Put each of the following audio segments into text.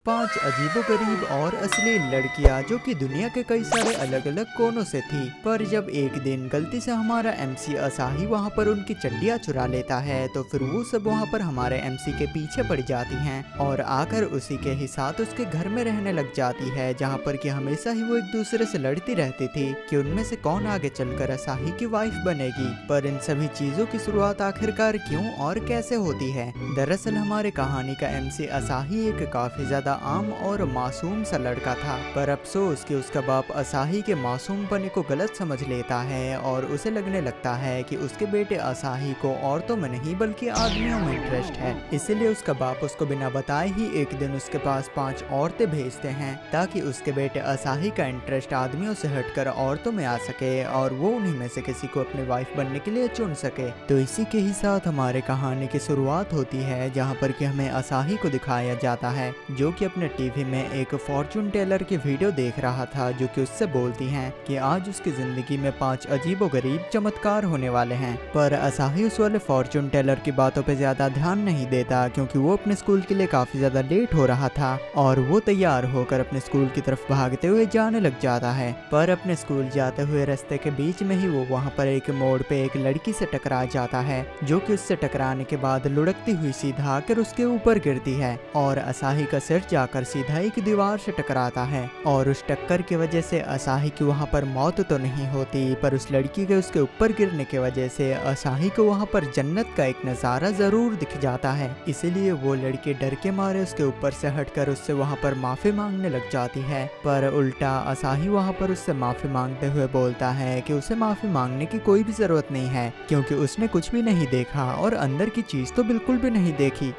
5 अजीबोगरीब और अश्लील लड़कियां जो कि दुनिया के कई सारे अलग अलग कोनों से थी। पर जब एक दिन गलती से हमारा एमसी असाही वहां पर उनकी चड्डियां चुरा लेता है तो फिर वो सब वहां पर हमारे एमसी के पीछे पड़ जाती हैं और आकर उसी के ही साथ उसके घर में रहने लग जाती है, जहां पर कि हमेशा ही वो एक दूसरे से लड़ती रहती थी कि उनमें से कौन आगे चलकर असाही की वाइफ बनेगी। पर इन सभी चीजों की शुरुआत आखिरकार क्यों और कैसे होती है? दरअसल हमारे कहानी का एमसी असाही एक काफी ज्यादा आम और मासूम सा लड़का था, पर अफसोस कि उसका बाप असाही के मासूम पने को गलत समझ लेता है और उसे लगने लगता है कि उसके बेटे असाही को औरतों में नहीं बल्कि आदमियों में इंटरेस्ट है। इसीलिए उसका बाप उसको बिना बताए ही एक दिन उसके पास 5 औरतें भेजते हैं ताकि उसके बेटे असाही का इंटरेस्ट आदमियों से हटकर औरतों में आ सके और वो उन्हीं में से किसी को अपनी वाइफ बनने के लिए चुन सके। तो इसी के ही साथ हमारे कहानी की शुरुआत होती है, जहाँ पर कि हमें असाही को दिखाया जाता है जो कि अपने टीवी में एक फॉर्चून टेलर की वीडियो देख रहा था, जो कि उससे बोलती हैं कि आज उसकी जिंदगी में 5 अजीबोगरीब चमत्कार होने वाले हैं। पर असाही उस वाले फॉर्चून टेलर की बातों पे ज्यादा ध्यान नहीं देता क्योंकि वो अपने स्कूल के लिए काफी ज्यादा लेट हो रहा था और वो तैयार होकर अपने स्कूल की तरफ भागते हुए जाने लग जाता है। पर अपने स्कूल जाते हुए रास्ते के बीच में ही वो वहाँ पर एक मोड़ पे एक लड़की से टकरा जाता है, जो कि उससे टकराने के बाद लुढ़कती हुई सीधा आकर उसके ऊपर गिरती है और असाही का सिर जाकर सीधा एक दीवार से टकराता है। और उस टक्कर की वजह से असाही की वहाँ पर मौत तो नहीं होती, पर उस लड़की के उसके ऊपर गिरने की वजह से असाही को वहाँ पर जन्नत का एक नज़ारा जरूर दिख जाता है। इसीलिए वो लड़की डर के मारे उसके ऊपर से हटकर उससे वहाँ पर माफी मांगने लग जाती है। पर उल्टा असाही वहाँ पर उससे माफी मांगते हुए बोलता है कि उसे माफी मांगने की कोई भी जरूरत नहीं है क्योंकि उसने कुछ भी नहीं देखा और अंदर की चीज तो बिल्कुल भी नहीं देखी।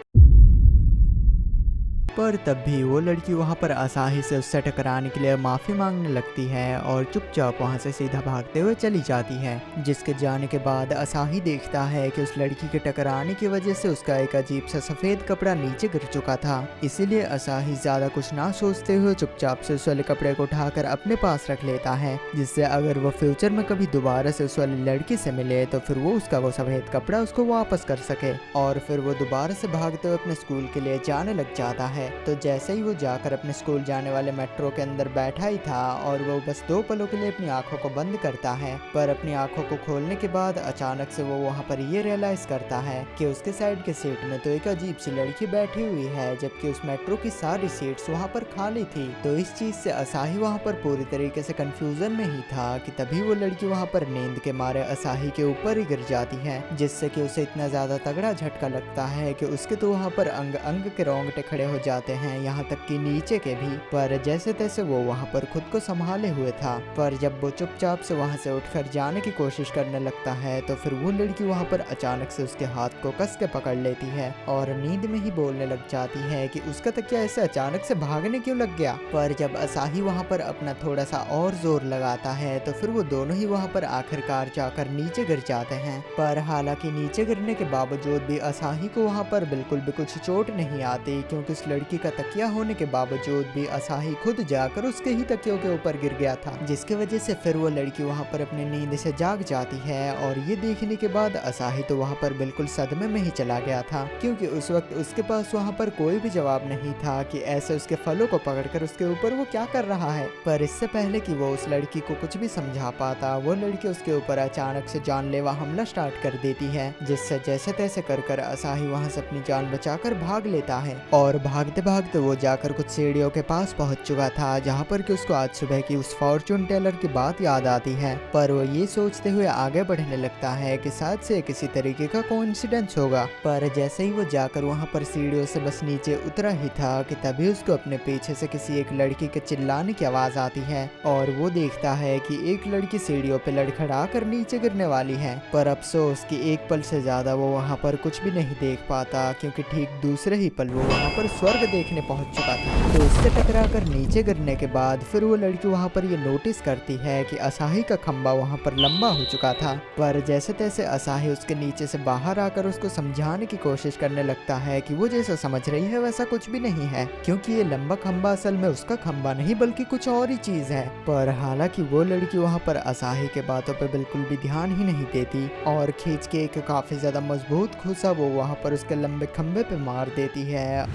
पर तब भी वो लड़की वहाँ पर असाही से उससे टकराने के लिए माफ़ी मांगने लगती है और चुपचाप वहाँ से सीधा भागते हुए चली जाती है। जिसके जाने के बाद असाही देखता है कि उस लड़की के टकराने की वजह से उसका एक अजीब सा सफ़ेद कपड़ा नीचे गिर चुका था। इसीलिए असाही ज़्यादा कुछ ना सोचते हुए चुपचाप से उस वाले कपड़े को उठाकर अपने पास रख लेता है, जिससे अगर वो फ्यूचर में कभी दोबारा से उस वाली लड़की से मिले तो फिर वो उसका वो सफ़ेद कपड़ा उसको वापस कर सके। और फिर वो दोबारा से भागते हुए अपने स्कूल के लिए जाने लग जाता है। तो जैसे ही वो जाकर अपने स्कूल जाने वाले मेट्रो के अंदर बैठा ही था और वो बस 2 पलों के लिए अपनी आंखों को बंद करता है, पर अपनी आंखों को खोलने के बाद अचानक से वो वहाँ पर ये रियलाइज करता है कि उसके साइड के सीट में तो एक अजीब सी लड़की बैठी हुई है, जबकि उस मेट्रो की सारी सीट्स वहाँ पर खाली थी। तो इस चीज से असाही वहाँ पर पूरी तरीके से कंफ्यूजन में ही था कि तभी वो लड़की वहाँ पर नींद के मारे असाही के ऊपर ही गिर जाती है, जिससे कि उसे इतना ज्यादा तगड़ा झटका लगता है कि उसके तो वहाँ पर अंग अंग के रोंगटे खड़े हो जाते हैं, यहाँ तक कि नीचे के भी। पर जैसे तैसे वो वहाँ पर खुद को संभाले हुए था। पर जब वो चुपचाप से वहाँ से उठकर जाने की कोशिश करने लगता है तो फिर वो लड़की वहाँ पर अचानक से उसके हाथ को कस के पकड़ लेती है और नींद में ही बोलने लग जाती है कि उसका तकिया ऐसे अचानक से भागने क्यों लग गया। पर जब असाही वहाँ पर अपना थोड़ा सा और जोर लगाता है तो फिर वो दोनों ही वहाँ पर आखिरकार जाकर नीचे गिर जाते हैं। पर हालांकि नीचे गिरने के बावजूद भी असाही को वहाँ पर बिल्कुल भी कुछ चोट नहीं आती, क्योंकि उस लड़की का तकिया होने के बावजूद भी असाही खुद जाकर उसके ही तकियों के ऊपर गिर गया था, जिसकी वजह से फिर वो लड़की वहाँ पर अपनी नींद से जाग जाती है। और ये देखने के बाद असाही तो वहाँ पर बिल्कुल सदमे में ही चला गया था, क्योंकि उस वक्त उसके पास वहाँ पर कोई भी जवाब नहीं था कि ऐसे उसके फलों को पकड़कर उसके ऊपर वो क्या कर रहा है। पर इससे पहले कि वो उस लड़की को कुछ भी समझा पाता, वो लड़की उसके ऊपर अचानक से जानलेवा हमला स्टार्ट कर देती है, जिससे जैसे तैसे कर असाही वहाँ से अपनी जान बचाकर भाग लेता है। और भागते भागते वो जाकर कुछ सीढ़ियों के पास पहुंच चुका था, जहां पर कि उसको आज सुबह की उस फॉर्चून टेलर की बात याद आती है। पर वो ये सोचते हुए आगे बढ़ने लगता है कि शायद से किसी तरीके का कोइंसिडेंस होगा। पर जैसे ही वो जाकर वहां पर सीढ़ियों से बस नीचे उतरा ही था कि तभी उसको अपने पीछे से किसी एक लड़की के चिल्लाने की आवाज आती है और वो देखता है कि एक लड़की सीढ़ियों पे लड़खड़ा कर नीचे गिरने वाली है। पर अफसोस कि एक पल से ज्यादा वो वहाँ पर कुछ भी नहीं देख पाता, क्योंकि ठीक दूसरे ही पल वो वहाँ पर स्वर्ग देखने पहुँच चुका था। तो उससे टकरा कर नीचे गिरने के बाद फिर वो लड़की वहाँ पर ये नोटिस करती है कि असाही का खंबा वहाँ पर लंबा हो चुका था। पर जैसे तैसे असाही उसके नीचे से बाहर आकर उसको समझाने की कोशिश करने लगता है कि वो जैसा समझ रही है वैसा कुछ भी नहीं है, क्योंकि ये लंबा खंबा असल में उसका खंबा नहीं बल्कि कुछ और ही चीज है। पर हालांकि वो लड़की वहाँ पर असाही के बातों पर बिल्कुल भी ध्यान ही नहीं देती और खींच के एक काफी ज्यादा मजबूत घुसा वो वहाँ पर उसके लंबे खंबे पे मार देती है।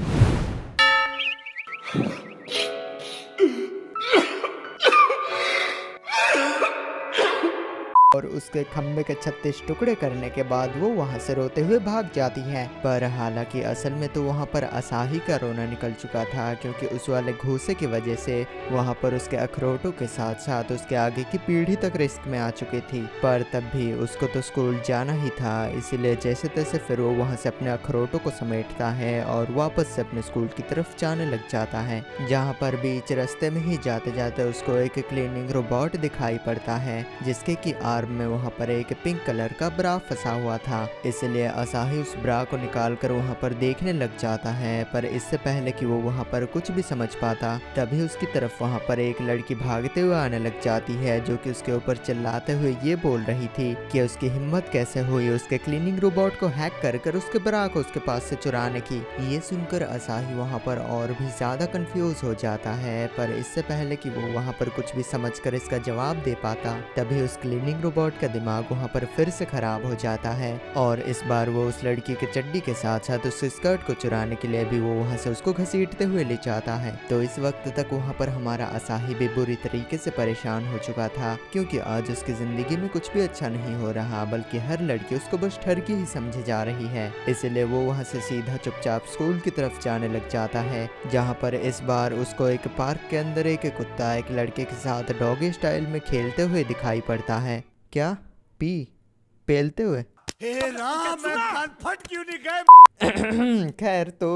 और उसके खम्भे के 36 टुकड़े करने के बाद वो वहाँ से रोते हुए भाग जाती है। पर हालांकि असल में तो वहाँ पर असाही का रोना निकल चुका था, क्योंकि उस वाले घूसे की वजह से वहाँ पर उसके अखरोटों के साथ साथ उसके आगे की पीढ़ी तक रिस्क में आ चुकी थी। पर तब भी उसको तो स्कूल जाना ही था, इसीलिए जैसे तैसे फिर वो वहाँ से अपने अखरोटों को समेटता है और वापस से अपने स्कूल की तरफ जाने लग जाता है। जहाँ पर बीच रास्ते में ही जाते जाते उसको एक क्लीनिंग रोबोट दिखाई पड़ता है, जिसके की आर्म में वहाँ पर एक पिंक कलर का ब्रा फंसा हुआ था। इसलिए असाही उस ब्रा को निकालकर वहाँ पर देखने लग जाता है। पर इससे पहले कि वो वहाँ पर कुछ भी समझ पाता, तभी उसकी तरफ वहाँ पर एक लड़की भागते हुए आने लग जाती है, जो कि उसके ऊपर चिल्लाते हुए ये बोल रही थी कि उसकी हिम्मत कैसे हुई उसके क्लीनिंग रोबोट को हैक कर उसके ब्रा को उसके पास से चुराने की। ये सुनकर असाही वहाँ पर और भी ज्यादा कंफ्यूज हो जाता है। पर इससे पहले कि वो वहाँ पर कुछ भी समझकर इसका जवाब दे पाता, तभी उस क्लीनिंग रोबोट का दिमाग वहाँ पर फिर से खराब हो जाता है और इस बार वो उस लड़की के चड्डी के साथ साथ उस स्कर्ट को चुराने के लिए भी वो वहाँ से उसको घसीटते हुए ले जाता है। तो इस वक्त तक वहाँ पर हमारा असाही भी बुरी तरीके से परेशान हो चुका था, क्योंकि आज उसकी जिंदगी में कुछ भी अच्छा नहीं हो रहा, बल्कि हर लड़की उसको बस ठरकी ही समझी जा रही है। इसलिए वो वहाँ से सीधा चुपचाप स्कूल की तरफ जाने लग जाता है, जहाँ पर इस बार उसको एक पार्क के अंदर एक कुत्ता एक लड़के के साथ डॉगी स्टाइल में खेलते हुए दिखाई पड़ता है। क्या पेलते हुए? हे राम, मैं कान फट क्यों नहीं गए? खैर, तो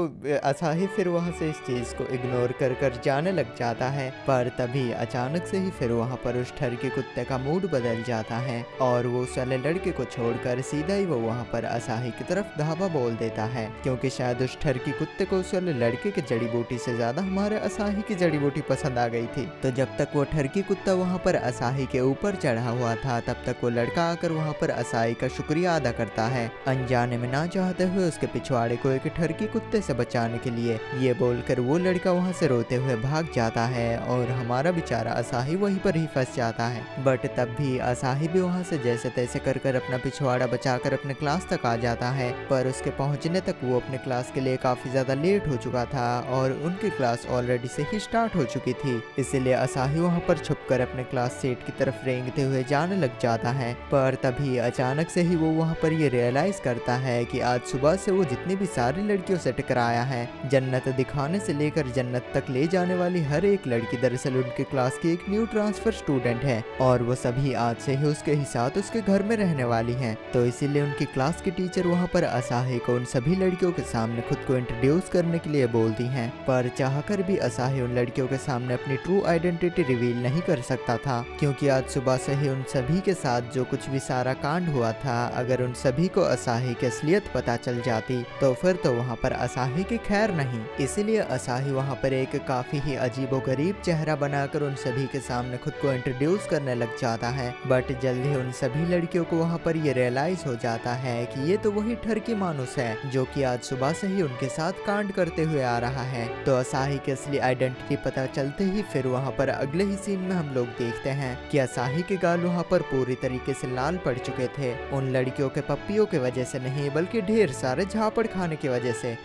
असाही फिर वहाँ से इस चीज़ को इग्नोर कर जाने लग जाता है। पर तभी अचानक से ही फिर वहाँ पर उस ठरकी कुत्ते का मूड बदल जाता है और वो उस वाले लड़के को छोड़कर सीधा ही वो वहाँ पर असाही की तरफ धावा बोल देता है, क्योंकि शायद उस ठरकी कुत्ते को उस वाले लड़के की जड़ी बूटी से ज्यादा हमारे असाही की जड़ी बूटी पसंद आ गई थी। तो जब तक वो ठरकी कुत्ता वहाँ पर असाही के ऊपर चढ़ा हुआ था, तब तक वो लड़का आकर वहाँ पर असाही का शुक्रिया अदा करता है, अनजाने में ना चाहते हुए उसके पिछवाड़े को एक ठरकी कुत्ते से बचाने के लिए। ये बोलकर वो लड़का वहाँ से रोते हुए भाग जाता है और हमारा बेचारा असाही वहीं पर ही फंस जाता है। बट तब भी असाही भी वहाँ से जैसे तैसे कर अपना पिछवाड़ा बचाकर अपने क्लास तक आ जाता है। पर उसके पहुँचने तक वो अपने क्लास के लिए काफी ज्यादा लेट हो चुका था और उनकी क्लास ऑलरेडी से ही स्टार्ट हो चुकी थी। इसीलिए असाही वहाँ पर छुपकर अपने क्लास सेट की तरफ रेंगते हुए जाने लग जाता है। पर तभी अचानक से ही वो वहाँ पर ये रियलाइज करता है कि आज सुबह से वो जितनी भी सारी लड़कियों से टकराया है, जन्नत दिखाने से लेकर जन्नत तक ले जाने वाली हर एक लड़की दरअसल उनके क्लास की एक न्यू ट्रांसफर स्टूडेंट है और वो सभी आज से ही उसके ही साथ उसके घर में रहने वाली हैं। तो इसीलिए उनकी क्लास की टीचर वहाँ पर असाही को उन सभी लड़कियों के सामने खुद को इंट्रोड्यूस करने के लिए बोलती हैं। पर चाहकर भी असाही उन लड़कियों के सामने अपनी ट्रू आइडेंटिटी रिवील नहीं कर सकता था, क्योंकि आज सुबह से ही उन सभी के साथ जो कुछ भी सारा कांड हुआ था, अगर उन सभी को असाही की असलियत पता चल जाती तो फिर तो वहाँ पर असाही की खैर नहीं। इसीलिए असाही वहाँ पर एक काफी ही अजीबोगरीब चेहरा बनाकर उन सभी के सामने खुद को इंट्रोड्यूस करने लग जाता है। बट जल्द ही उन सभी लड़कियों को वहाँ पर ये रियलाइज हो जाता है कि ये तो वही ठरकी मानुस है जो कि आज सुबह से ही उनके साथ कांड करते हुए आ रहा है। तो असाही की असली आइडेंटिटी पता चलते ही फिर वहाँ पर अगले ही सीन में हम लोग देखते हैं कि असाही के गाल वहाँ पर पूरी तरीके से लाल पड़ चुके थे, उन लड़कियों के पप्पियों की वजह से नहीं, बल्कि ढेर सारे झापड़ खाने की वजह से।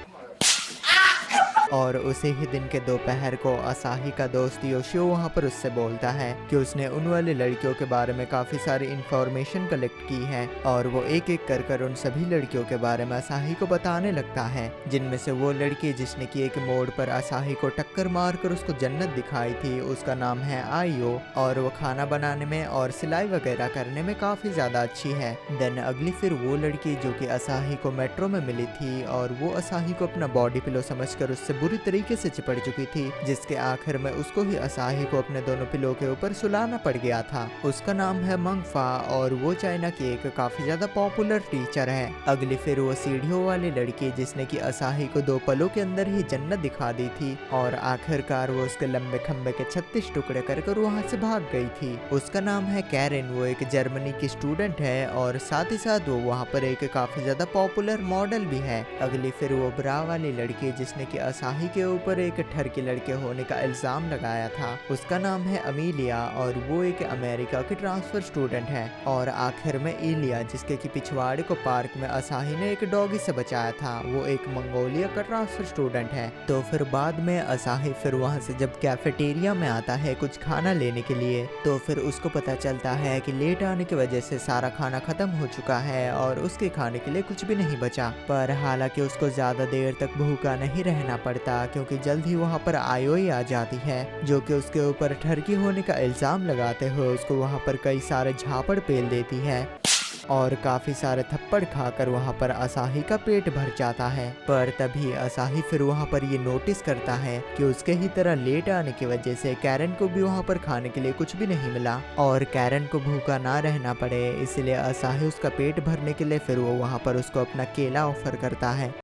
और उसी ही दिन के दोपहर को असाही का दोस्त योशियो वहाँ पर उससे बोलता है कि उसने उन वाली लड़कियों के बारे में काफी सारी इंफॉर्मेशन कलेक्ट की है और वो एक एक कर उन सभी लड़कियों के बारे में असाही को बताने लगता है, जिनमें से वो लड़की जिसने की एक मोड़ पर असाही को टक्कर मारकर उसको जन्नत दिखाई थी, उसका नाम है आयो और वो खाना बनाने में और सिलाई वगैरह करने में काफी ज्यादा अच्छी है। देन अगली फिर वो लड़की जो कि असाही को मेट्रो में मिली थी और वो असाही को अपना बॉडी पिलो समझकर उससे बुरी तरीके से चिपट चुकी थी, जिसके आखिर में उसको ही असाही को अपने दोनों पिलो के ऊपर सुलाना पड़ गया था। उसका नाम है मंगफा और वो चाइना की एक काफी ज्यादा पॉपुलर टीचर है। अगली फिर वो सीढ़ियों वाली लड़की जिसने की असाही को 2 पलों के अंदर ही जन्नत दिखा दी थी और आखिरकार वो उसके लंबे खंबे के 36 टुकड़े कर वहाँ से भाग गई थी। उसका नाम है कैरिन, वो एक जर्मनी की स्टूडेंट है और साथ ही साथ वो वहाँ पर एक काफी ज्यादा पॉपुलर मॉडल भी है। अगली फिर वो ब्रा वाली लड़की जिसने की असाही के ऊपर एक ठरकी लड़के होने का इल्जाम लगाया था। उसका नाम है अमीलिया और वो एक अमेरिका की ट्रांसफर स्टूडेंट है। और आखिर में इलिया, जिसके की पिछवाड़े को पार्क में असाही ने एक डॉगी से बचाया था, वो एक मंगोलिया का ट्रांसफर स्टूडेंट है। तो फिर बाद में असाही फिर वहाँ से जब कैफेटेरिया में आता है कुछ खाना लेने के लिए, तो फिर उसको पता चलता है कि लेट आने की वजह से सारा खाना खत्म हो चुका है और उसके खाने के लिए कुछ भी नहीं बचा। पर हालांकि उसको ज्यादा देर तक भूखा नहीं रहना पड़ता, क्योंकि जल्द ही वहाँ पर आयोई आ जाती है, जो कि उसके ऊपर ठरकी होने का इल्जाम लगाते हुए उसको वहाँ पर कई सारे झापड़ पेल देती है और काफी सारे थप्पड़ खाकर वहाँ पर असाही का पेट भर जाता है। पर तभी असाही फिर वहाँ पर ये नोटिस करता है कि उसके ही तरह लेट आने की वजह से कैरन को भी वहाँ पर खाने के लिए कुछ भी नहीं मिला और कैरन को भूखा ना रहना पड़े, इसलिए असाही उसका पेट भरने के लिए फिर वो वहाँ पर उसको अपना केला ऑफर करता है।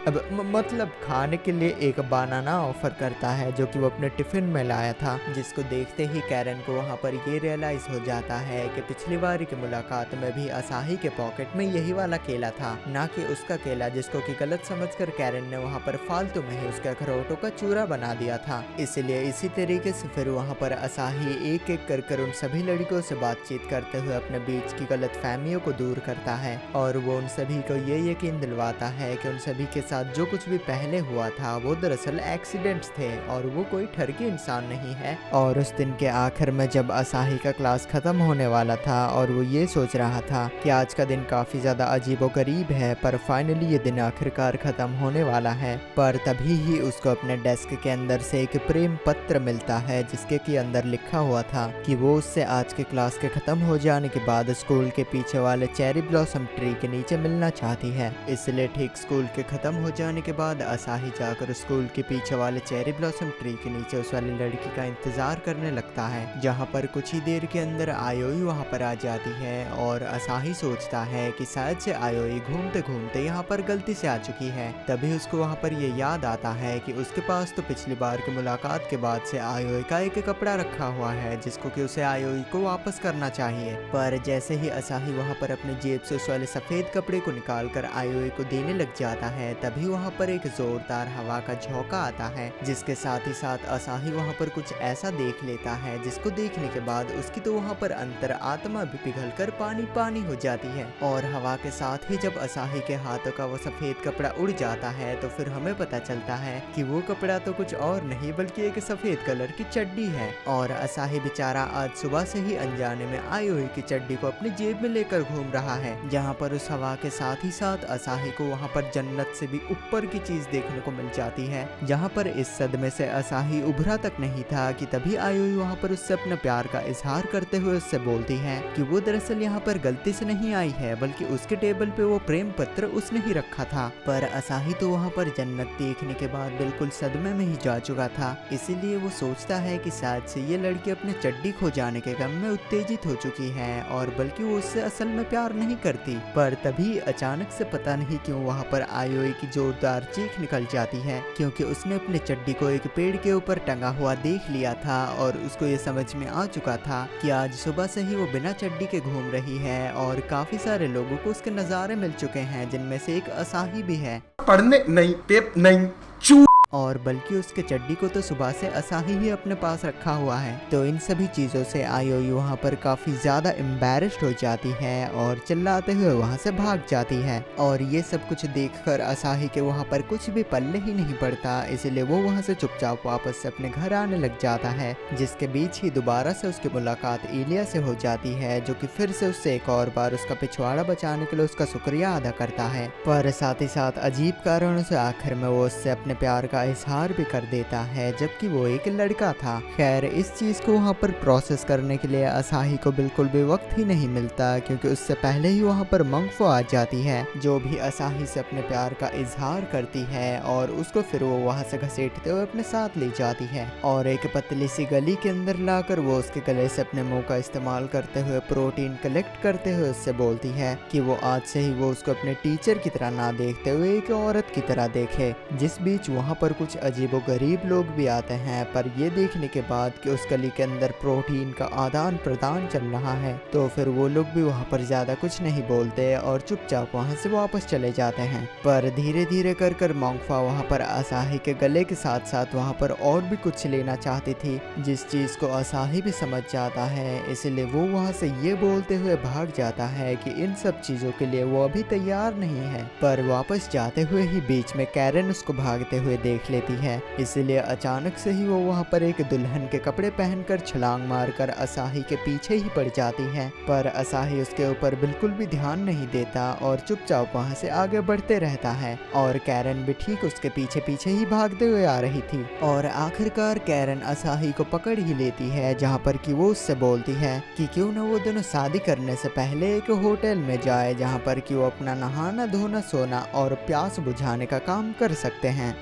अब मतलब खाने के लिए एक बनाना ऑफर करता है, जो कि वो अपने टिफिन में लाया था, जिसको देखते ही कैरन को वहाँ पर ये रियलाइज हो जाता है कि पिछली बार की मुलाकात में भी असाही के पॉकेट में यही वाला केला था, ना कि उसका केला, जिसको कि गलत समझकर कैरन ने वहाँ पर फालतू में ही उसके अखरोटों का चूरा बना दिया था। इसलिए इसी तरीके से फिर वहाँ पर असाही एक एक कर उन सभी लड़कियों से बातचीत करते हुए अपने बीच की गलत फहमियों को दूर करता है और वो उन सभी को ये यकीन दिलवाता है कि उन सभी के साथ जो कुछ भी पहले हुआ था वो दरअसल एक्सीडेंट्स थे और वो कोई ठरकी इंसान नहीं है। और उस दिन के आखिर में जब असाही का क्लास खत्म होने वाला था और वो ये सोच रहा था कि आज का दिन काफी ज्यादा अजीबोगरीब है, पर फाइनली ये दिन आखिरकार खत्म होने वाला है, पर तभी ही उसको अपने डेस्क के अंदर से एक प्रेम पत्र मिलता है, जिसके की अंदर लिखा हुआ था कि वो उससे आज के क्लास के खत्म हो जाने के बाद स्कूल के पीछे वाले चेरी ब्लॉसम ट्री के नीचे मिलना चाहती है। इसलिए ठीक स्कूल के खत्म हो जाने के बाद असाही जाकर स्कूल के पीछे वाले चेरी ब्लॉसम ट्री के नीचे उस वाली लड़की का इंतजार करने लगता है, जहाँ पर कुछ ही देर के अंदर आयोई वहाँ पर आ जाती है और असाही सोचता है कि शायद से आयोई घूमते घूमते यहाँ पर गलती से आ चुकी है। तभी उसको वहाँ पर ये याद आता है कि उसके पास तो पिछली बार की मुलाकात के बाद से आयोई का एक कपड़ा रखा हुआ है, जिसको कि उसे आयोई को वापस करना चाहिए। पर जैसे ही असाही वहाँ पर अपने जेब से उस वाले सफेद कपड़े को निकाल कर आयोई को देने लग जाता है, तभी वहाँ पर एक जोरदार हवा का झोंका आता है, जिसके साथ ही साथ असाही वहाँ पर कुछ ऐसा देख लेता है जिसको देखने के बाद उसकी तो वहाँ पर अंतर आत्मा भी पिघलकर पानी पानी हो जाती है। और हवा के साथ ही जब असाही के हाथों का वो सफेद कपड़ा उड़ जाता है तो फिर हमें पता चलता है कि वो कपड़ा तो कुछ और नहीं बल्कि एक सफेद कलर की चड्डी है। और असाही बेचारा आज सुबह से ही अनजाने में आयोई की चड्डी को अपनी जेब में लेकर घूम रहा है, जहाँ पर उस हवा के साथ ही साथ असाही को वहाँ पर जन्नत से भी ऊपर की चीज देखने को मिल जाती है, जहाँ पर इस सदमे से असाही उभरा तक नहीं था कि तभी आयोई वहाँ पर उससे अपने प्यार का इजहार करते हुए उससे बोलती है कि वो दरअसल यहाँ पर गलती से नहीं आई है, बल्कि उसके टेबल पे वो प्रेम पत्र उसने ही रखा था। पर असाही तो वहाँ पर जन्नत देखने के बाद बिल्कुल सदमे में ही जा चुका था, इसीलिए वो सोचता है कि शायद से ये लड़की अपने चड्डी खो जाने के गम में उत्तेजित हो चुकी है और बल्कि वो उससे असल में प्यार नहीं करती। पर तभी अचानक से पता नहीं क्यों वहाँ पर आयोई की जोरदार चीख निकल जाती है, क्योंकि उसने अपने चड्डी को एक पेड़ के ऊपर टंगा हुआ देख लिया था और उसको ये समझ में आ चुका था कि आज सुबह से ही वो बिना चड्डी के घूम रही है और काफी सारे लोगों को उसके नज़ारे मिल चुके हैं, जिनमें से एक असाही भी है। पढ़ने नहीं, टेप नहीं, चू और बल्कि उसके चड्डी को तो सुबह से असाही ही अपने पास रखा हुआ है। तो इन सभी चीज़ों से आयोई वहाँ पर काफ़ी ज़्यादा एम्बैरेस्ड हो जाती है और चिल्लाते हुए वहाँ से भाग जाती है। और ये सब कुछ देखकर असाही के वहाँ पर कुछ भी पल्ले ही नहीं पड़ता, इसलिए वो वहाँ से चुपचाप वापस से अपने घर आने लग जाता है, जिसके बीच ही दोबारा से उसकी मुलाकात इलिया से हो जाती है, जो कि फिर से उससे एक और बार उसका पिछवाड़ा बचाने के लिए उसका शुक्रिया अदा करता है। पर साथ ही साथ अजीब कारणों से आखिर में वो उससे अपने प्यार का इजहार भी कर देता है, जबकि वो एक लड़का था। खैर इस चीज को वहाँ पर प्रोसेस करने के लिए असाही को बिल्कुल भी वक्त ही नहीं मिलता, क्योंकि उससे पहले ही वहाँ पर मंगफो आ जाती है, जो भी असाही से अपने प्यार का इजहार करती है और उसको फिर वो वहाँ से घसीटते हुए अपने साथ ले जाती है और एक पतली सी गली के अंदर लाकर वो उसके गले से अपने मुंह का इस्तेमाल करते हुए प्रोटीन कलेक्ट करते हुए उससे बोलती है कि वो आज से ही वो उसको अपने टीचर की तरह ना देखते हुए एक औरत की तरह देखे। जिस बीच वहाँ पर पर कुछ अजीबोगरीब लोग भी आते हैं, पर ये देखने के बाद कि उस गली के अंदर प्रोटीन का आदान प्रदान चल रहा है तो फिर वो लोग भी वहाँ पर ज़्यादा कुछ नहीं बोलते और चुपचाप वहाँ से वापस चले जाते हैं। पर धीरे धीरे कर मोंगफा वहाँ पर असाही के गले के साथ साथ वहाँ पर और भी कुछ लेना चाहती थी, जिस चीज़ को असाही भी समझ जाता है, इसलिए वो वहाँ से ये बोलते हुए भाग जाता है कि इन सब चीज़ों के लिए वो अभी तैयार नहीं है। पर वापस जाते हुए ही बीच में कैरन उसको भागते हुए देख लेती है, इसलिए अचानक से ही वो वहाँ पर एक दुल्हन के कपड़े पहनकर छलांग मारकर असाही के पीछे ही पड़ जाती है। पर असाही उसके ऊपर बिल्कुल भी ध्यान नहीं देता और चुपचाप वहाँ से आगे बढ़ते रहता है और कैरन भी ठीक उसके पीछे पीछे ही भागते हुए आ रही थी। और आखिरकार कैरन असाही को पकड़ ही लेती है, जहाँ पर कि वो उससे बोलती है कि क्यों ना वो दोनों शादी करने से पहले एक होटल में जाए, जहाँ पर कि वो अपना नहाना धोना सोना और प्यास बुझाने का काम कर सकते हैं।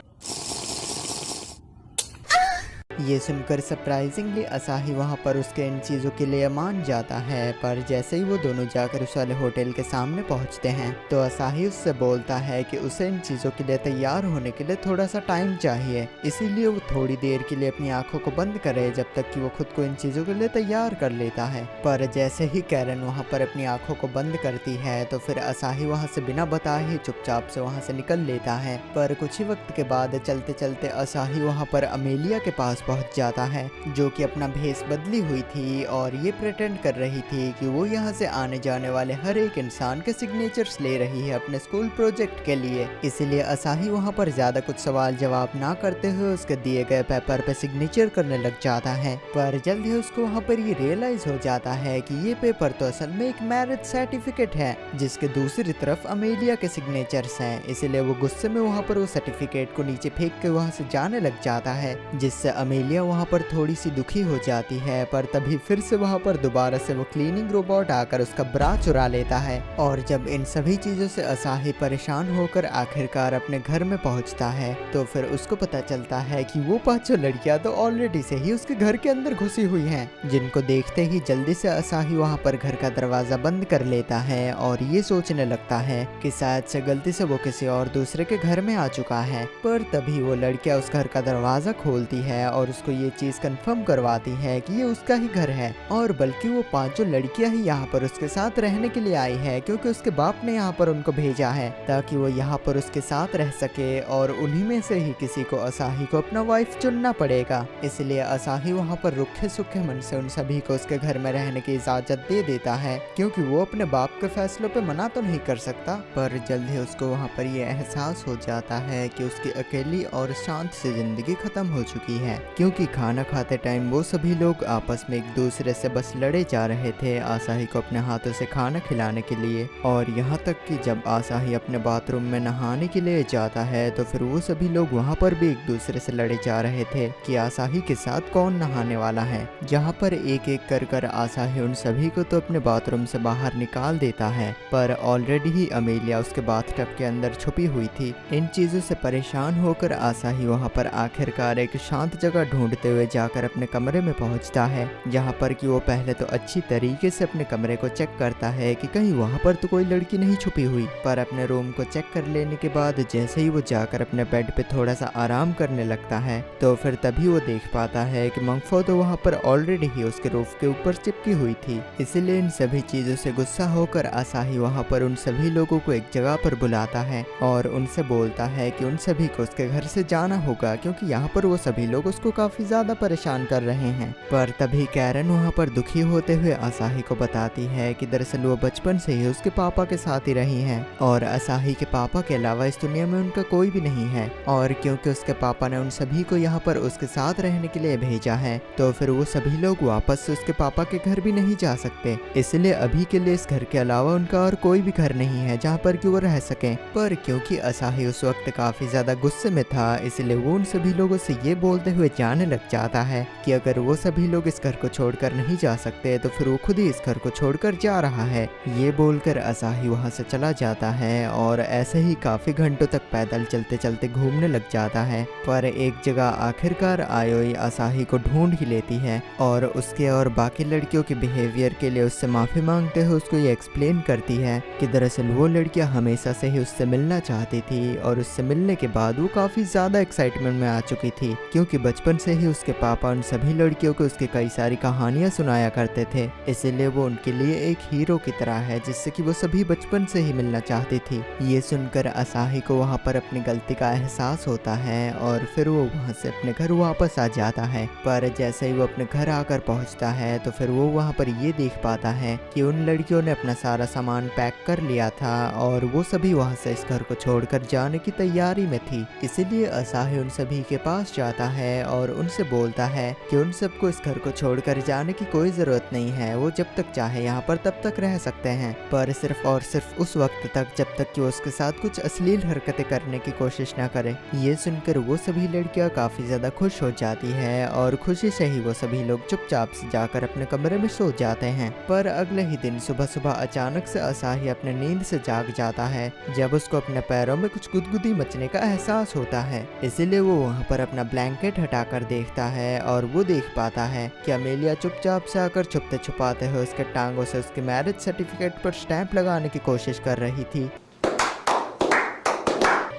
ये सुनकर सरप्राइजिंगली असाही वहाँ पर उसके इन चीज़ों के लिए मान जाता है। पर जैसे ही वो दोनों जाकर उस वाले होटल के सामने पहुँचते हैं तो असाही उससे बोलता है कि उसे इन चीज़ों के लिए तैयार होने के लिए थोड़ा सा टाइम चाहिए, इसीलिए वो थोड़ी देर के लिए अपनी आंखों को बंद करे जब तक कि वो खुद को इन चीज़ों के लिए तैयार कर लेता है। पर जैसे ही कैरन वहाँ पर अपनी आंखों को बंद करती है तो फिर असाही वहाँ से बिना बताए ही चुपचाप से वहाँ से निकल लेता है। पर कुछ ही वक्त के बाद चलते चलते असाही वहाँ पर अमेलिया के पास पहुंच जाता है, जो कि अपना भेस बदली हुई थी और ये प्रिटेंड कर रही थी कि वो यहाँ से आने जाने वाले हर एक इंसान के सिग्नेचर्स ले रही है अपने स्कूल प्रोजेक्ट के लिए। इसलिए असाही वहाँ पर ज्यादा कुछ सवाल जवाब ना करते हुए उसके दिए गए पेपर पे सिग्नेचर करने लग जाता है। पर जल्द ही उसको वहाँ पर ये रियलाइज हो जाता है कि ये पेपर तो असल में एक मैरिज सर्टिफिकेट है, जिसके दूसरी तरफ अमेलिया के सिग्नेचर्स हैं। इसलिए वो गुस्से में वहाँ पर वो सर्टिफिकेट को नीचे फेंक के वहाँ से जाने लग जाता है, जिससे अमेलिया वहाँ पर थोड़ी सी दुखी हो जाती है। पर तभी फिर से वहाँ पर दोबारा से वो क्लीनिंग रोबोट आकर उसका ब्रा चुरा लेता है। और जब इन सभी चीजों से असाही परेशान होकर आखिरकार अपने घर में पहुँचता है तो फिर उसको पता चलता है कि वो 5 लड़कियां तो ऑलरेडी से ही उसके घर के अंदर घुसी हुई हैं, जिनको देखते ही जल्दी से असाही वहाँ पर घर का दरवाजा बंद कर लेता है और ये सोचने लगता है कि शायद से गलती से वो किसी और दूसरे के घर में आ चुका है। पर तभी वो लड़कियां उस घर का दरवाजा खोलती है और उसको ये चीज कंफर्म करवाती है कि ये उसका ही घर है, और बल्कि वो 5 लड़कियां ही यहाँ पर उसके साथ रहने के लिए आई है, क्योंकि उसके बाप ने यहाँ पर उनको भेजा है ताकि वो यहाँ पर उसके साथ रह सके और उन्हीं में से ही किसी को असाही को अपना वाइफ चुनना पड़ेगा। इसलिए असाही वहाँ पर रुखे सुखे मन से उन सभी को उसके घर में रहने की इजाजत दे देता है, क्योंकि वो अपने बाप के फैसलों पे मना तो नहीं कर सकता। पर जल्द ही उसको वहाँ पर ये एहसास हो जाता है कि उसकी अकेली और शांत से जिंदगी खत्म हो चुकी है, क्योंकि खाना खाते टाइम वो सभी लोग आपस में एक दूसरे से बस लड़े जा रहे थे असाही को अपने हाथों से खाना खिलाने के लिए। और यहाँ तक कि जब असाही अपने बाथरूम में नहाने के लिए जाता है तो फिर वो सभी लोग वहाँ पर भी एक दूसरे से लड़े जा रहे थे कि असाही के साथ कौन नहाने वाला है, जहाँ पर एक एक कर असाही उन सभी को तो अपने बाथरूम से बाहर निकाल देता है। पर ऑलरेडी ही अमेलिया उसके बाथटब के अंदर छुपी हुई थी। इन चीजों से परेशान होकर असाही वहाँ पर आखिरकार एक शांत जगह ढूंढते हुए जाकर अपने कमरे में पहुंचता है, जहां पर कि वो पहले तो अच्छी तरीके से अपने कमरे को चेक करता है कि कहीं वहां पर तो कोई लड़की नहीं छुपी हुई। पर अपने रूम को चेक कर लेने के बाद जैसे ही वो जाकर अपने बेड पे थोड़ा सा आराम करने लगता है तो फिर तभी वो देख पाता है कि मोंगफा तो वहां पर ऑलरेडी ही उसके रूफ के ऊपर चिपकी हुई थी। इसलिए इन सभी चीजों से गुस्सा होकर असाही वहां पर उन सभी लोगों को एक जगह पर बुलाता है और उनसे बोलता है कि उन सभी को उसके घर से जाना होगा, क्योंकि यहाँ पर वो सभी लोग उसको काफी ज्यादा परेशान कर रहे हैं। पर तभी कैरन वहाँ पर दुखी होते हुए असाही को बताती है कि दरअसल वो बचपन से ही उसके पापा के साथ ही रही हैं और असाही के पापा के अलावा इस दुनिया में उनका कोई भी नहीं है, और क्योंकि उसके पापा ने उन सभी को यहाँ पर उसके साथ रहने के लिए भेजा है तो फिर वो सभी लोग वापस से उसके पापा के घर भी नहीं जा सकते। इसलिए अभी के लिए इस घर के अलावा उनका और कोई भी घर नहीं है जहाँ पर कि वो रह सके। पर क्योंकि असाही उस वक्त काफी ज्यादा गुस्से में था इसलिए वो उन सभी लोगों से ये बोलते हुए जाने लग जाता है कि अगर वो सभी लोग इस घर को छोड़कर नहीं जा सकते तो फिर वो खुद ही इस घर को छोड़कर जा रहा है। ये बोलकर असाही वहाँ से चला जाता है और ऐसे ही काफी घंटों तक पैदल चलते चलते घूमने लग जाता है। पर एक जगह आखिरकार आयोई असाही को ढूंढ ही लेती है और उसके और बाकी लड़कियों के बिहेवियर के लिए उससे माफी मांगते हुए उसको ये एक्सप्लेन करती है कि दरअसल वो लड़कियां हमेशा से ही उससे मिलना चाहती थी और उससे मिलने के बाद वो काफी ज्यादा एक्साइटमेंट में आ चुकी थी, क्योंकि बचपन से ही उसके पापा उन सभी लड़कियों को उसकी कई सारी कहानियां सुनाया करते थे। इसीलिए वो उनके लिए एक हीरो की तरह है जिससे कि वो सभी बचपन से ही मिलना चाहती थी। ये सुनकर असाही को वहाँ पर अपनी गलती का एहसास होता है और फिर वो वहाँ से अपने घर वापस आ जाता है। पर जैसे ही वो अपने घर आकर पहुँचता है तो फिर वो वहाँ पर ये देख पाता है कि उन लड़कियों ने अपना सारा सामान पैक कर लिया था और वो सभी वहाँ से इस घर को छोड़कर जाने की तैयारी में थी। इसीलिए असाही उन सभी के पास जाता है और उनसे बोलता है कि उन सबको इस घर को छोड़कर जाने की कोई जरूरत नहीं है, वो जब तक चाहे यहाँ पर तब तक रह सकते हैं, पर सिर्फ और सिर्फ उस वक्त तक जब तक कि वो उसके साथ कुछ अश्लील हरकतें करने की कोशिश ना करे। ये सुनकर वो सभी लड़कियां काफी ज्यादा खुश हो जाती है और खुशी से ही वो सभी लोग चुपचाप से जाकर अपने कमरे में सो जाते हैं। पर अगले ही दिन सुबह सुबह अचानक से असाही अपने नींद से जाग जाता है जब उसको अपने पैरों में कुछ गुदगुदी मचने का एहसास होता है। इसीलिए वो वहाँ पर अपना ब्लैंकेट हटाकर देखता है और वो देख पाता है कि अमेलिया चुपचाप से आकर छुपते छुपाते हुए उसके टांगों से उसके मैरिज सर्टिफिकेट पर स्टैंप लगाने की कोशिश कर रही थी।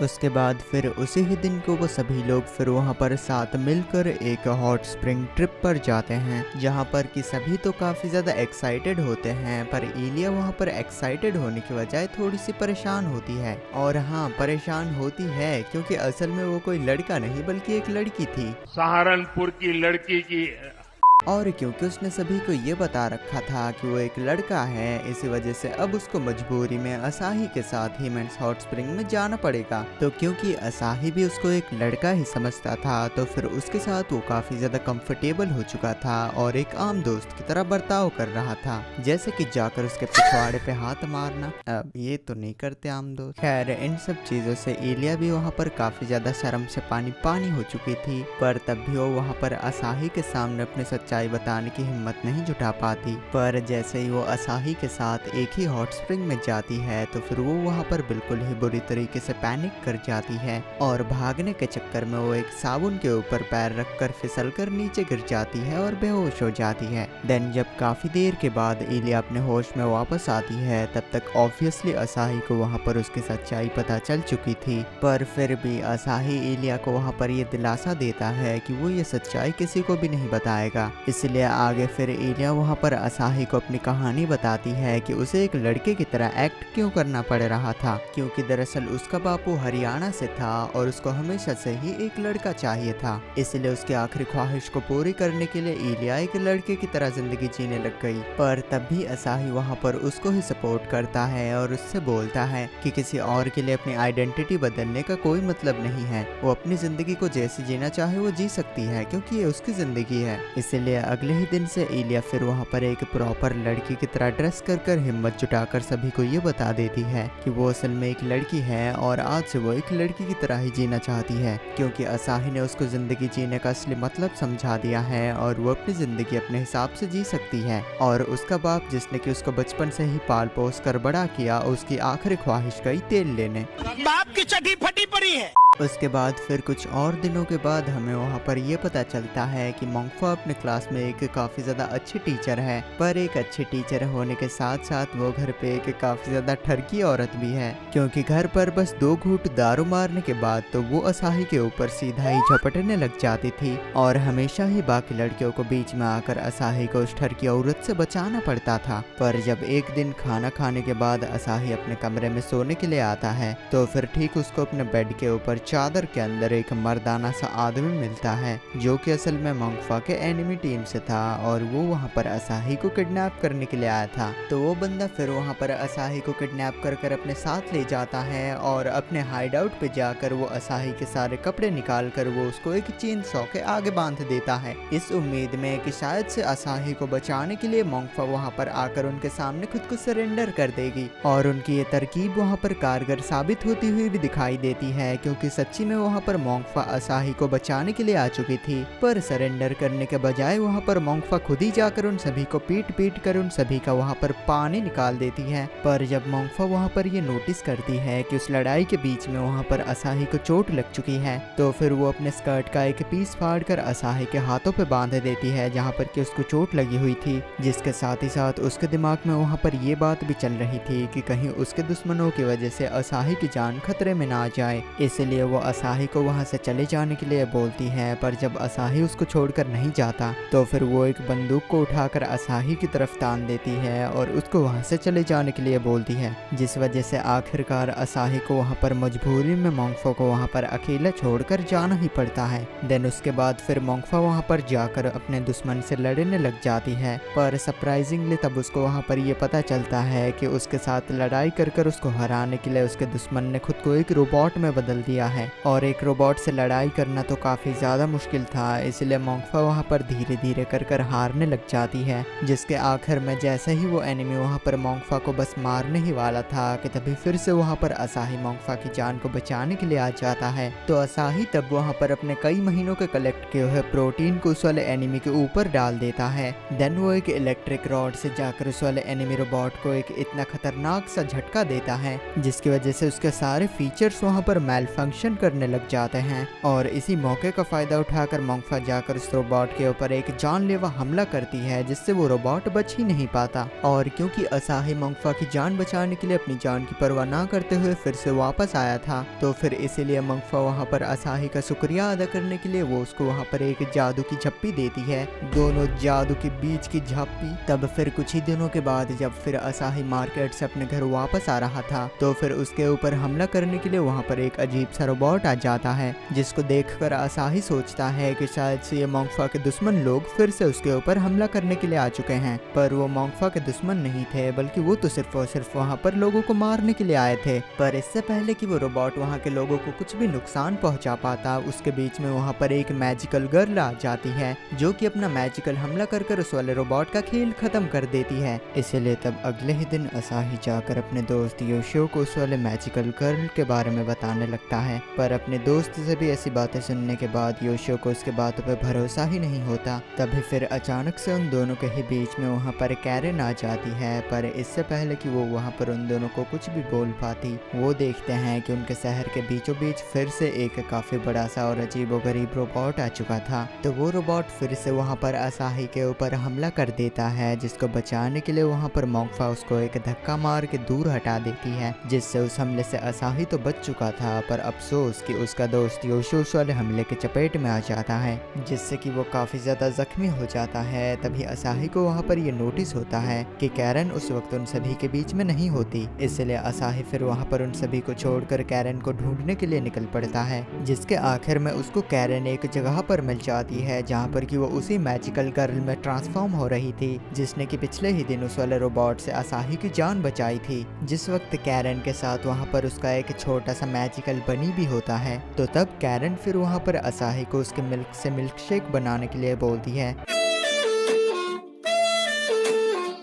उसके बाद फिर उसी ही दिन को वो सभी लोग फिर वहाँ पर साथ मिलकर एक हॉट स्प्रिंग ट्रिप पर जाते हैं, जहाँ पर कि सभी तो काफ़ी ज़्यादा एक्साइटेड होते हैं, पर इलिया वहाँ पर एक्साइटेड होने की बजाय थोड़ी सी परेशान होती है। और हाँ, परेशान होती है क्योंकि असल में वो कोई लड़का नहीं बल्कि एक लड़की थी, सहारनपुर की लड़की की। और क्योंकि उसने सभी को ये बता रखा था कि वो एक लड़का है, इसी वजह से अब उसको मजबूरी में असाही के साथ ही मेंस हॉट स्प्रिंग में जाना पड़ेगा। तो क्योंकि असाही भी उसको एक लड़का ही समझता था तो फिर उसके साथ वो काफी ज्यादा कंफर्टेबल हो चुका था और एक आम दोस्त की तरह बर्ताव कर रहा था, जैसे कि जाकर उसके पिछवाड़े पे हाथ मारना। अब ये तो नहीं करते आम दोस्त। खैर, इन सब चीजों से इलिया भी वहाँ पर काफी ज्यादा शर्म से पानी पानी हो चुकी थी, पर तब भी वो वहाँ पर असाही के सामने अपने सच्चाई बताने की हिम्मत नहीं जुटा पाती। पर जैसे ही वो असाही के साथ एक ही हॉट स्प्रिंग में जाती है तो फिर वो वहाँ पर बिल्कुल ही बुरी तरीके से पैनिक कर जाती है और भागने के चक्कर में वो एक साबुन के ऊपर पैर रखकर फिसलकर नीचे गिर जाती है और बेहोश हो जाती है। देन जब काफी देर के बाद इलिया अपने होश में वापस आती है तब तक ऑब्वियसली असाही को वहाँ पर उसकी सच्चाई पता चल चुकी थी, पर फिर भी असाही इलिया को वहाँ पर ये दिलासा देता है कि वो ये सच्चाई किसी को भी नहीं बताएगा। इसलिए आगे फिर इलिया वहाँ पर असाही को अपनी कहानी बताती है कि उसे एक लड़के की तरह एक्ट क्यों करना पड़ रहा था, क्योंकि दरअसल उसका बापू हरियाणा से था और उसको हमेशा से ही एक लड़का चाहिए था। इसलिए उसकी आखिरी ख्वाहिश को पूरी करने के लिए इलिया एक लड़के की तरह जिंदगी जीने लग गई। पर तब भी असाही वहाँ पर उसको ही सपोर्ट करता है और उससे बोलता है कि किसी और के लिए अपनी आइडेंटिटी बदलने का कोई मतलब नहीं है, वो अपनी जिंदगी को जैसे जीना चाहे वो जी सकती है क्योंकि ये उसकी जिंदगी है। इसीलिए अगले ही दिन से इलिया फिर वहाँ पर एक प्रॉपर लड़की की तरह ड्रेस कर हिम्मत जुटाकर सभी को ये बता देती है कि वो असल में एक लड़की है और आज से वो एक लड़की की तरह ही जीना चाहती है, क्योंकि असाही ने उसको जिंदगी जीने का असली मतलब समझा दिया है और वो अपनी जिंदगी अपने हिसाब से जी सकती है। और उसका बाप जिसने कि उसको बचपन से ही पाल पोस कर बड़ा किया, उसकी आखिरी ख्वाहिश गई तेल लेने। बाप की चटी फटी पड़ी है। उसके बाद फिर कुछ और दिनों के बाद हमें वहाँ पर ये पता चलता है कि मोंगफा अपने क्लास में एक काफ़ी ज़्यादा अच्छी टीचर है, पर एक अच्छी टीचर होने के साथ साथ वो घर पे एक काफ़ी ज़्यादा ठरकी औरत भी है, क्योंकि घर पर बस 2 घूंट दारू मारने के बाद तो वो असाही के ऊपर सीधा ही झपटने लग जाती थी और हमेशा ही बाकी लड़कियों को बीच में आकर असाही को उस ठरकी औरत से बचाना पड़ता था। पर जब एक दिन खाना खाने के बाद असाही अपने कमरे में सोने के लिए आता है तो फिर ठीक उसको अपने बेड के ऊपर चादर के अंदर एक मर्दाना सा आदमी मिलता है, जो कि असल में मोंगफा के एनिमी टीम से था और वो वहाँ पर असाही को किडनैप करने के लिए आया था। तो वो बंदा फिर वहाँ पर असाही को किडनैप कर अपने साथ ले जाता है और अपने हाइड आउट पे जाकर वो असाही के सारे कपड़े निकाल कर वो उसको एक चेन सॉ के आगे बांध देता है, इस उम्मीद में कि शायद से असाही को बचाने के लिए मोंगफा वहाँ पर आकर उनके सामने खुद को सरेंडर कर देगी। और उनकी ये तरकीब वहाँ पर कारगर साबित होती हुई भी दिखाई देती है, क्योंकि सच्ची में वहाँ पर मोंगफा असाही को बचाने के लिए आ चुकी थी, पर सरेंडर करने के बजाय वहाँ पर मोंगफा खुद ही जाकर उन सभी को पीट पीट कर उन सभी का वहाँ पर पानी निकाल देती है। पर जब मोंगफा वहाँ पर ये नोटिस करती है कि उस लड़ाई के बीच में वहाँ पर असाही को चोट लग चुकी है, तो फिर वो अपने स्कर्ट का एक पीस फाड़ कर असाही के हाथों पे बांध देती है जहाँ पर कि उसको चोट लगी हुई थी। जिसके साथ ही साथ उसके दिमाग में वहाँ पर ये बात भी चल रही थी कि कहीं उसके दुश्मनों की वजह से असाही की जान खतरे में ना आ जाए, इसलिए वो असाही को वहाँ से चले जाने के लिए बोलती है। पर जब असाही उसको छोड़कर नहीं जाता तो फिर वो एक बंदूक को उठाकर असाही की तरफ तान देती है और उसको वहाँ से चले जाने के लिए बोलती है, जिस वजह से आखिरकार असाही को वहाँ पर मजबूरी में मोंगफा को वहाँ पर अकेला छोड़कर जाना ही पड़ता है। देन उसके बाद फिर मोंगफा वहाँ पर जाकर अपने दुश्मन से लड़ने लग जाती है। पर सरप्राइजिंगली तब उसको वहाँ पर ये पता चलता है कि उसके साथ लड़ाई कर कर उसको हराने के लिए उसके दुश्मन ने खुद को एक रोबोट में बदल दिया है, और एक रोबोट से लड़ाई करना तो काफी ज्यादा मुश्किल था, इसलिए मोंगफा वहाँ पर धीरे धीरे कर कर हारने लग जाती है। जिसके आखिर में जैसे ही वो एनिमी वहाँ पर मोंगफा को बस मारने ही वाला था कि तभी फिर से वहाँ पर असाही मोंगफा की जान को बचाने के लिए आ जाता है। तो असाही तब वहाँ पर अपने कई महीनों के कलेक्ट किए हुए प्रोटीन को उस वाले एनिमी के ऊपर डाल देता है। देन वो एक इलेक्ट्रिक रॉड से जाकर उस वाले एनिमी रोबोट को एक इतना खतरनाक सा झटका देता है जिसकी वजह से उसके सारे फीचर्स वहाँ पर मेल फंक्शन करने लग जाते हैं। और इसी मौके का फायदा उठाकर मोंगफा जाकर उस रोबोट के ऊपर एक जानलेवा हमला करती है जिससे वो रोबोट बच ही नहीं पाता। और क्योंकि असाही मोंगफा की जान बचाने के लिए अपनी जान की परवाह ना करते हुए फिर से वापस आया था, तो फिर इसीलिए मोंगफा वहाँ पर असाही का शुक्रिया अदा करने के लिए वो उसको वहाँ पर एक जादू की झप्पी देती है, दोनों जादू के बीच की झप्पी। तब फिर कुछ ही दिनों के बाद जब फिर असाही मार्केट से अपने घर वापस आ रहा था तो फिर उसके ऊपर हमला करने के लिए वहाँ पर एक अजीब सा रोबोट आ जाता है, जिसको देखकर असाही सोचता है कि शायद से ये मोंगफा के दुश्मन लोग फिर से उसके ऊपर हमला करने के लिए आ चुके हैं। पर वो मोंगफा के दुश्मन नहीं थे, बल्कि वो तो सिर्फ और सिर्फ वहाँ पर लोगों को मारने के लिए आए थे। पर इससे पहले कि वो रोबोट वहाँ के लोगों को कुछ भी नुकसान पहुँचा पाता, उसके बीच में वहाँ पर एक मैजिकल गर्ल आ जाती है जो कि अपना मैजिकल हमला कर कर उस वाले रोबोट का खेल खत्म कर देती है। इसीलिए तब अगले ही दिन असाही जाकर अपने दोस्त योशियो को उस वाले मैजिकल गर्ल के बारे में बताने लगता है। पर अपने दोस्त से भी ऐसी बातें सुनने के बाद योशियो को उसके बातों पर भरोसा ही नहीं होता। तभी फिर अचानक से उन दोनों के ही बीच में वहाँ पर कैरन आ जाती है। पर इससे पहले कि वो वहाँ पर उन दोनों को कुछ भी बोल पाती, वो देखते हैं कि उनके शहर के बीचों बीच फिर से एक काफी बड़ा सा और अजीबोगरीब रोबोट आ चुका था। तो वो रोबोट फिर से वहाँ पर असाही के ऊपर हमला कर देता है, जिसको बचाने के लिए वहाँ पर मोंगफा उसको एक धक्का मार के दूर हटा देती है, जिससे उस हमले से असाही तो बच चुका था। पर अफसोस कि उसका दोस्त योशियो उस वाले हमले के चपेट में आ जाता है, जिससे कि वो काफी ज्यादा जख्मी हो जाता है। तभी असाही को वहाँ पर ये नोटिस होता है कि कैरन उस वक्त उन सभी के बीच में नहीं होती, इसलिए असाही फिर वहाँ पर उन सभी को छोड़कर कैरन को ढूंढने के लिए निकल पड़ता है। जिसके आखिर में उसको कैरन एक जगह पर मिल जाती है जहाँ पर कि वो उसी मैजिकल गर्ल में ट्रांसफॉर्म हो रही थी जिसने कि पिछले ही दिन उस वाले रोबोट से असाही की जान बचाई थी। जिस वक्त कैरन के साथ वहाँ पर उसका एक छोटा सा मैजिकल बनी भी होता है, तो तब कैरन फिर वहाँ पर असाही को उसके मिल्क से मिल्क शेक बनाने के लिए बोलती है,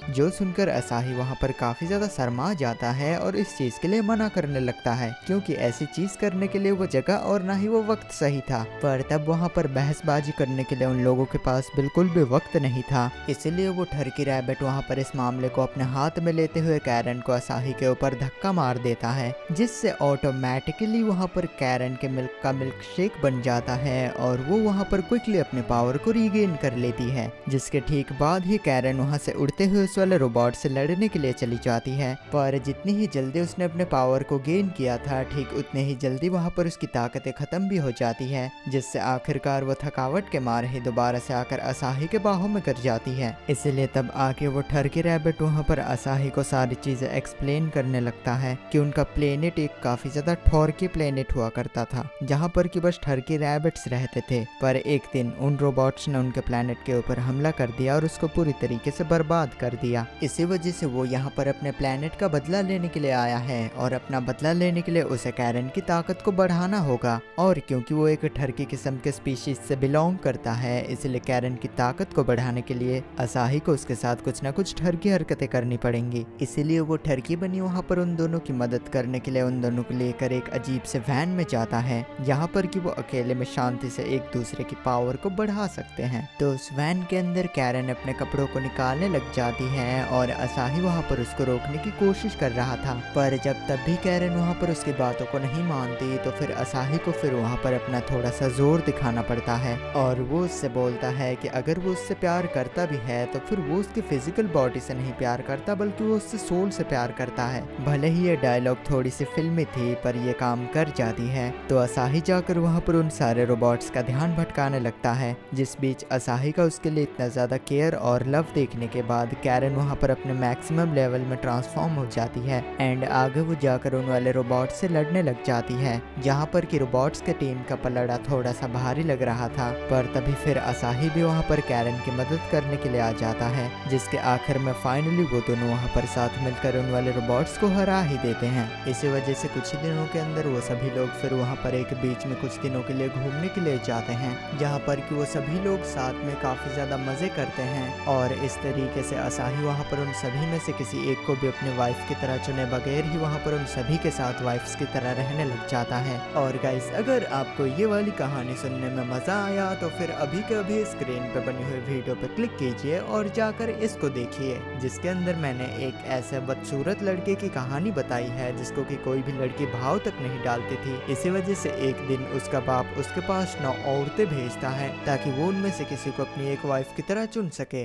जो सुनकर असाही वहाँ पर काफी ज्यादा शर्मा जाता है और इस चीज के लिए मना करने लगता है, क्योंकि ऐसी चीज करने के लिए वो जगह और ना ही वो वक्त सही था। पर तब वहाँ पर बहसबाजी करने के लिए उन लोगों के पास बिल्कुल भी वक्त नहीं था, इसलिए वो ठरकी रैबिट वहाँ पर इस मामले को अपने हाथ में लेते हुए कैरन को असाही के ऊपर धक्का मार देता है, जिससे ऑटोमेटिकली वहाँ पर कैरन के मिल्क का मिल्क शेक बन जाता है और वो वहाँ पर क्विकली अपने पावर को रीगेन कर लेती है। जिसके ठीक बाद ही कैरन वहाँ से उड़ते हुए उस वाले रोबोट से लड़ने के लिए चली जाती है। पर जितनी ही जल्दी उसने अपने पावर को गेन किया था, ठीक उतने ही जल्दी वहाँ पर उसकी ताकतें खत्म भी हो जाती है, जिससे आखिरकार वो थकावट के मारे ही दोबारा से आकर असाही के बाहों में गिर जाती है। इसलिए तब आके वो ठरकी रैबिट वहाँ पर असाही को सारी चीजें एक्सप्लेन करने लगता है कि उनका प्लेनेट एक काफी ज्यादा ठोरकी प्लेनेट हुआ करता था, जहाँ पर कि बस ठरकी रैबिट्स रहते थे। पर एक दिन उन रोबोट्स ने उनके प्लेनेट के ऊपर हमला कर दिया और उसको पूरी तरीके से बर्बाद कर दिया। दिया। इसी वजह से वो यहाँ पर अपने प्लेनेट का बदला लेने के लिए आया है और अपना बदला लेने के लिए उसे कैरन की ताकत को बढ़ाना होगा। और क्योंकि वो एक ठरकी किस्म के स्पीशीज से बिलोंग करता है, इसलिए कैरन की ताकत को बढ़ाने के लिए असाही को उसके साथ कुछ ना कुछ ठरकी हरकतें करनी पड़ेंगी। इसीलिए वो ठरकी बनी वहाँ पर उन दोनों की मदद करने के लिए उन दोनों को लेकर एक अजीब से वैन में जाता है, जहाँ पर कि वो अकेले में शांति से एक दूसरे की पावर को बढ़ा सकते हैं। तो उस वैन के अंदर कैरन अपने कपड़ों को निकालने लग जाती है और असाही वहाँ पर उसको रोकने की कोशिश कर रहा था, पर जब तब भी कैरन वहाँ पर उसकी बातों को नहीं मानती तो फिर असाही को फिर वहाँ पर अपना थोड़ा सा जोर दिखाना पड़ता है और वो उससे बोलता है कि अगर वो उससे प्यार करता भी है तो फिर वो उसकी फिजिकल बॉडी से नहीं प्यार करता, बल्कि वो उससे सोल से प्यार करता है। भले ही ये डायलॉग थोड़ी सी फिल्मी थी, पर ये काम कर जाती है। तो असाही जाकर वहाँ पर उन सारे रोबोट्स का ध्यान भटकाने लगता है। जिस बीच असाही का उसके लिए इतना ज्यादा केयर और लव देखने के बाद कैरन वहाँ पर अपने मैक्सिमम लेवल में ट्रांसफॉर्म हो जाती है एंड आगे वो जाकर उन वाले रोबोट से लड़ने लग जाती है, जहाँ पर कि रोबोट्स के टीम का पलड़ा थोड़ा सा भारी लग रहा था। पर तभी फिर असाही भी वहाँ पर कैरन की मदद करने के लिए आ जाता है, जिसके आखिर में फाइनली वो दोनों वहाँ पर साथ मिलकर उन वाले रोबोट्स को हरा ही देते हैं। इसी वजह से कुछ ही दिनों के अंदर वो सभी लोग फिर वहाँ पर एक बीच में कुछ दिनों के लिए घूमने के लिए जाते हैं, जहाँ पर कि वो सभी लोग साथ में काफी ज्यादा मजे करते हैं। और इस तरीके से असाही वहाँ पर उन सभी में से किसी एक को भी अपने वाइफ की तरह चुने बगैर ही वहाँ पर उन सभी के साथ वाइफ्स की तरह रहने लग जाता है। और गाइस, अगर आपको ये वाली कहानी सुनने में मजा आया तो फिर अभी के अभी स्क्रीन पे बनी हुई वीडियो पे क्लिक कीजिए और जाकर इसको देखिए, जिसके अंदर मैंने एक ऐसे बदसूरत लड़के की कहानी बताई है जिसको कि कोई भी लड़की भाव तक नहीं डालती थी। इसी वजह से एक दिन उसका बाप उसके पास 9 औरतें भेजता है ताकि वो उनमें से किसी को अपनी एक वाइफ की तरह चुन सके।